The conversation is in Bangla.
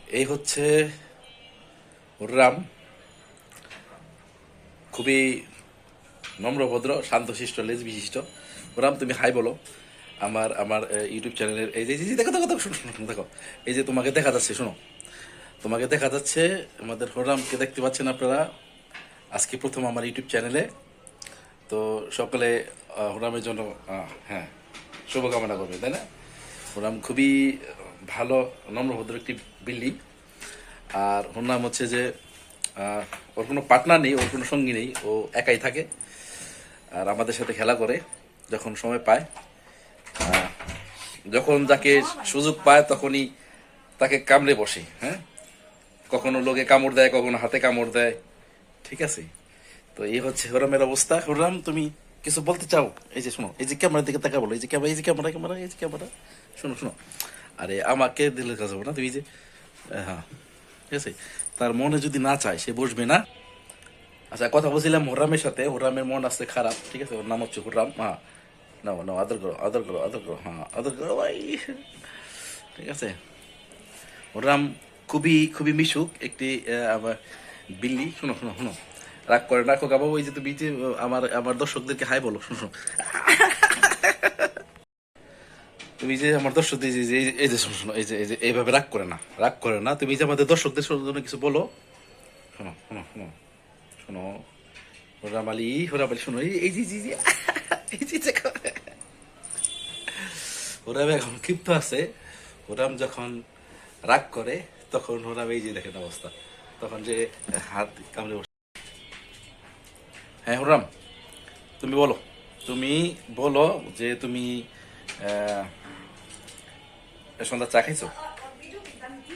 এই হচ্ছে রাম, খুবই নম্রভদ্র, শান্তশিষ্ট, লেজ বিশিষ্ট। রাম, তুমি হাই বলো আমার আমার ইউটিউব চ্যানেলের। এই যে এই যে দেখো দেখো দেখো, শোনো শোনো, দেখো, এই যে তোমাকে দেখা যাচ্ছে, শোনো, তোমাকে দেখা যাচ্ছে, আমাদের হরামকে দেখতে পাচ্ছেন আপনারা আজকে প্রথম আমার ইউটিউব চ্যানেলে। তো সকলে হরামের জন্য হ্যাঁ, শুভকামনা করবে, তাই না? হরাম খুবই ভালো, নম্রভদ্র একটি বিল্লি। আর ওর নাম হচ্ছে যে আহ, ওর কোনো পার্টনার নেই, ওর কোনো সঙ্গী নেই, ও একাই থাকে আর আমাদের সাথে খেলা করে যখন সময় পায়। আহ, যখন যাকে সুযোগ পায় তখনই তাকে কামড়ে বসে, হ্যাঁ। কখনো লোকে কামড় দেয়, কখনো হাতে কামড় দেয়, ঠিক আছে। তো এই হচ্ছে হরামের অবস্থা। হরাম, তুমি কিছু বলতে চাও? এই যে শোনো, এই যে ক্যামেরার দিকে তাকা বলো, এই যে ক্যামেরা, এই যে ক্যামেরা, ক্যামেরা, এই যে ক্যামেরা, শোনো শোনো। আরে আমাকে দিলে কাজ হবে না, তুমি যে হ্যাঁ, ঠিক আছে। তার মনে যদি না চায় সে বসবে না। আচ্ছা, কথা বলছিলাম হরামের সাথে। হরামের মন আসছে খারাপ, ঠিক আছে। ওর নাম হচ্ছে হরাম, হ্যাঁ। নাও নাও, আদর করো, আদর করো, আদর করো, হ্যাঁ, আদর করো ভাই, ঠিক আছে। হরাম খুবই খুবই মিশুক একটি আমার বিল্লি। শোনো শোনো শোনো, রাগ করে না খোকা বাবু। ওই যে তুমি যে আমার আমার দর্শকদেরকে হাই বলো, শোনো শোনো। তুমি যে আমার দর্শকদের এই যে শোনো শোনো, এই যে এইভাবে রাগ করে না, রাগ করে না। তুমি যে আমাদের দর্শকদের জন্য কিছু বলো। শোনো শোনো শোনো শোনো, হোরামালি হোরামালি, শোনো, এই যে জি জি, এই যে দেখো, হোরাম এখন ক্ষিপ্ত আছে। হোরাম যখন রাগ করে তখন হোরাম এই যে দেখেন অবস্থা, তখন যে হাত কামড়ে বসে। হ্যাঁ হোরাম, তুমি বলো, তুমি বলো যে তুমি আহ, সন্ধ্যা চা খাইছো?